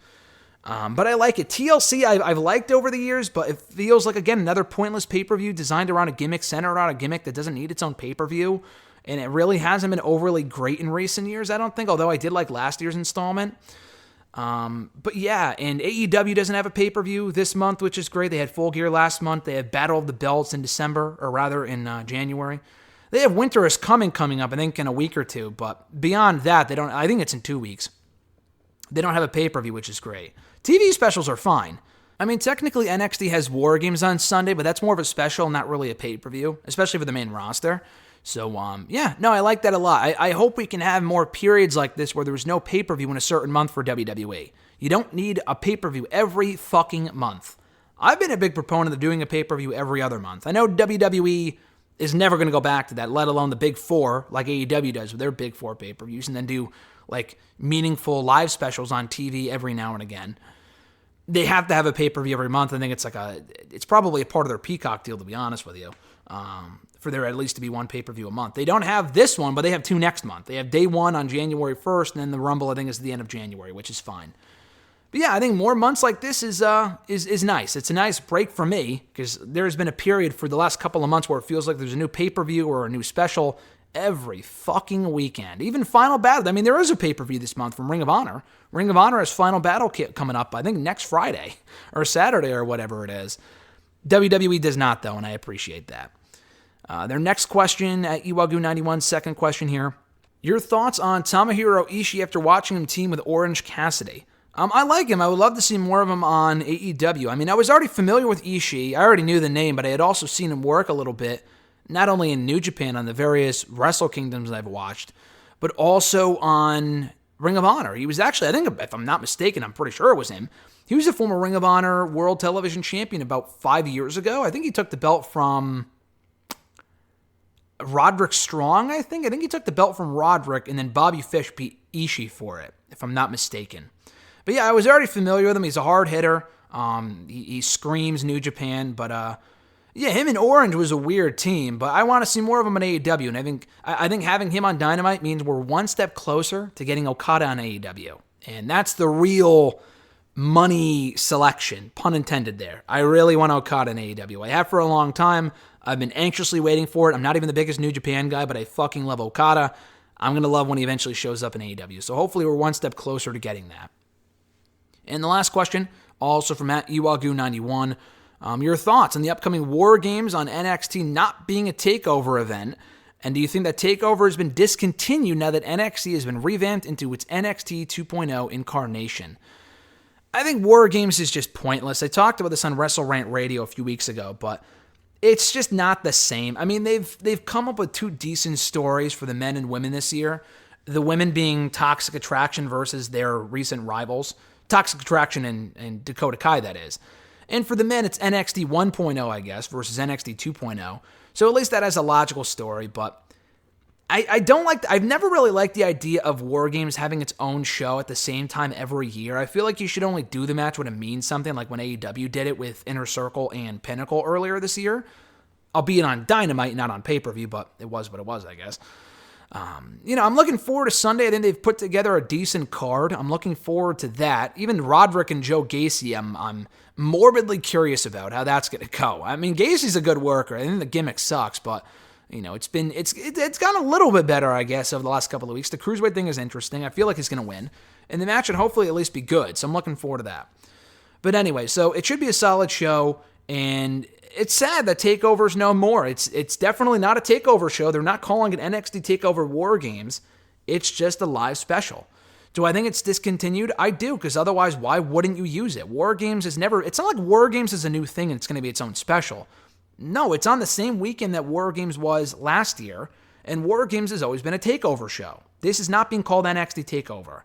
But I like it. TLC I've liked over the years, but it feels like, again, another pointless pay-per-view designed around a gimmick, centered around a gimmick that doesn't need its own pay-per-view. And it really hasn't been overly great in recent years, I don't think, although I did like last year's installment. But yeah, and AEW doesn't have a pay-per-view this month, which is great. They had Full Gear last month. They had Battle of the Belts in December, or rather in January. They have Winter is Coming up, I think, in a week or two. But beyond that, they don't. I think it's in 2 weeks. They don't have a pay-per-view, which is great. TV specials are fine. I mean, technically NXT has War Games on Sunday, but that's more of a special, not really a pay-per-view, especially for the main roster. So, I like that a lot. I hope we can have more periods like this where there's no pay-per-view in a certain month for WWE. You don't need a pay-per-view every fucking month. I've been a big proponent of doing a pay-per-view every other month. I know WWE is never going to go back to that, let alone the big four like AEW does with their big four pay-per-views, and then do like meaningful live specials on TV every now and again. They have to have a pay-per-view every month. I think it's probably a part of their Peacock deal, to be honest with you, for there at least to be one pay-per-view a month. They don't have this one, but they have two next month. They have day one on January 1st, and then the Rumble, I think, is at the end of January, which is fine. But yeah, I think more months like this is nice. It's a nice break for me, because there's been a period for the last couple of months where it feels like there's a new pay-per-view or a new special every fucking weekend. Even Final Battle. I mean, there is a pay-per-view this month from Ring of Honor. Ring of Honor has Final Battle coming up, I think, next Friday or Saturday or whatever it is. WWE does not, though, and I appreciate that. Their next question at Iwagu91, second question here. Your thoughts on Tomohiro Ishii after watching him team with Orange Cassidy? I like him. I would love to see more of him on AEW. I mean, I was already familiar with Ishii. I already knew the name, but I had also seen him work a little bit, not only in New Japan on the various Wrestle Kingdoms I've watched, but also on Ring of Honor. He was actually, I think, if I'm not mistaken, I'm pretty sure it was him. He was a former Ring of Honor World Television Champion about 5 years ago. I think he took the belt from Roderick Strong, I think. I think he took the belt from Roderick, and then Bobby Fish beat Ishii for it, if I'm not mistaken. But yeah, I was already familiar with him. He's a hard hitter. He screams New Japan. But yeah, him and Orange was a weird team. But I want to see more of him on AEW. And I think having him on Dynamite means we're one step closer to getting Okada on AEW. And that's the real money selection, pun intended there. I really want Okada on AEW. I have for a long time. I've been anxiously waiting for it. I'm not even the biggest New Japan guy, but I fucking love Okada. I'm going to love when he eventually shows up in AEW. So hopefully we're one step closer to getting that. And the last question, also from Iwagu91, your thoughts on the upcoming War Games on NXT not being a TakeOver event, and do you think that TakeOver has been discontinued now that NXT has been revamped into its NXT 2.0 incarnation? I think War Games is just pointless. I talked about this on WrestleRant Radio a few weeks ago, but it's just not the same. I mean, they've come up with two decent stories for the men and women this year, the women being Toxic Attraction versus their recent rivals, Toxic Attraction and Dakota Kai, that is. And for the men, it's NXT 1.0, I guess, versus NXT 2.0. So at least that has a logical story, but I've never really liked the idea of War Games having its own show at the same time every year. I feel like you should only do the match when it means something, like when AEW did it with Inner Circle and Pinnacle earlier this year. Albeit on Dynamite, not on pay-per-view, but it was what it was, I guess. I'm looking forward to Sunday. I think they've put together a decent card. I'm looking forward to that. Even Roderick and Joe Gacy, I'm morbidly curious about how that's going to go. I mean, Gacy's a good worker. I think the gimmick sucks, but it's gotten a little bit better, I guess, over the last couple of weeks. The Cruiserweight thing is interesting. I feel like he's going to win, and the match should hopefully at least be good. So I'm looking forward to that. But anyway, so it should be a solid show, and it's sad that TakeOver's no more. It's definitely not a TakeOver show. They're not calling it NXT TakeOver War Games. It's just a live special. Do I think it's discontinued? I do, because otherwise, why wouldn't you use it? War Games is never... It's not like War Games is a new thing and it's going to be its own special. No, it's on the same weekend that War Games was last year, and War Games has always been a TakeOver show. This is not being called NXT TakeOver.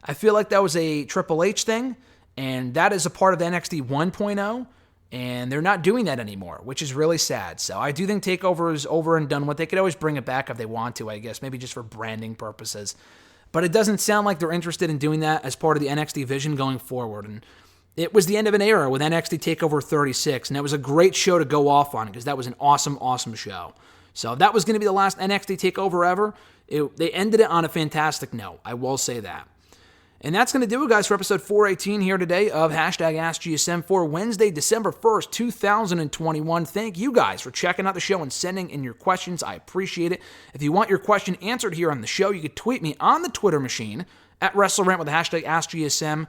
I feel like that was a Triple H thing, and that is a part of the NXT 1.0, and they're not doing that anymore, which is really sad. So I do think TakeOver is over and done with. They could always bring it back if they want to, I guess, maybe just for branding purposes. But it doesn't sound like they're interested in doing that as part of the NXT vision going forward. And it was the end of an era with NXT TakeOver 36, and it was a great show to go off on because that was an awesome, awesome show. So if that was going to be the last NXT TakeOver ever, they ended it on a fantastic note. I will say that. And that's going to do it, guys, for episode 418 here today of #AskGSM for Wednesday, December 1st, 2021. Thank you guys for checking out the show and sending in your questions. I appreciate it. If you want your question answered here on the show, you could tweet me on the Twitter machine at WrestleRant with the #AskGSM.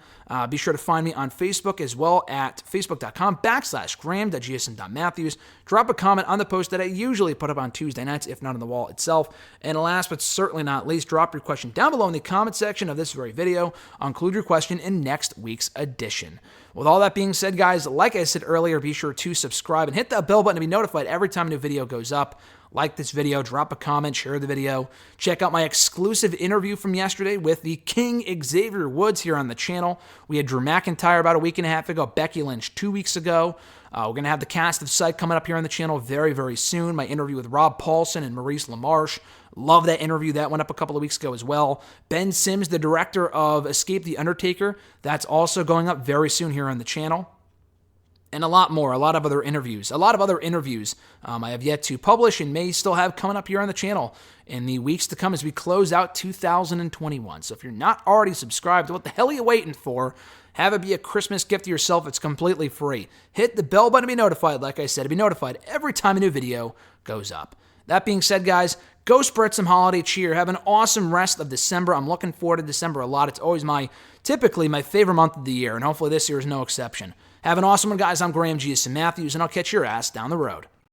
Be sure to find me on Facebook as well at facebook.com/Graham.gsm.Matthews. Drop a comment on the post that I usually put up on Tuesday nights, if not on the wall itself. And last but certainly not least, drop your question down below in the comment section of this very video. I'll include your question in next week's edition. With all that being said, guys, like I said earlier, be sure to subscribe and hit that bell button to be notified every time a new video goes up. like this video, drop a comment, share the video. Check out my exclusive interview from yesterday with the King Xavier Woods here on the channel. We had Drew McIntyre about a week and a half ago, Becky Lynch 2 weeks ago. We're going to have the cast of Psych coming up here on the channel very, very soon. My interview with Rob Paulson and Maurice LaMarche. Love that interview. That went up a couple of weeks ago as well. Ben Sims, the director of Escape the Undertaker. That's also going up very soon here on the channel. And a lot more, a lot of other interviews. I have yet to publish and may still have coming up here on the channel in the weeks to come as we close out 2021. So if you're not already subscribed, what the hell are you waiting for? Have it be a Christmas gift to yourself. It's completely free. Hit the bell button to be notified, like I said, to be notified every time a new video goes up. That being said, guys, go spread some holiday cheer. Have an awesome rest of December. I'm looking forward to December a lot. It's always typically my favorite month of the year, and hopefully this year is no exception. Have an awesome one, guys. I'm Graham GSM Matthews, and I'll catch your ass down the road.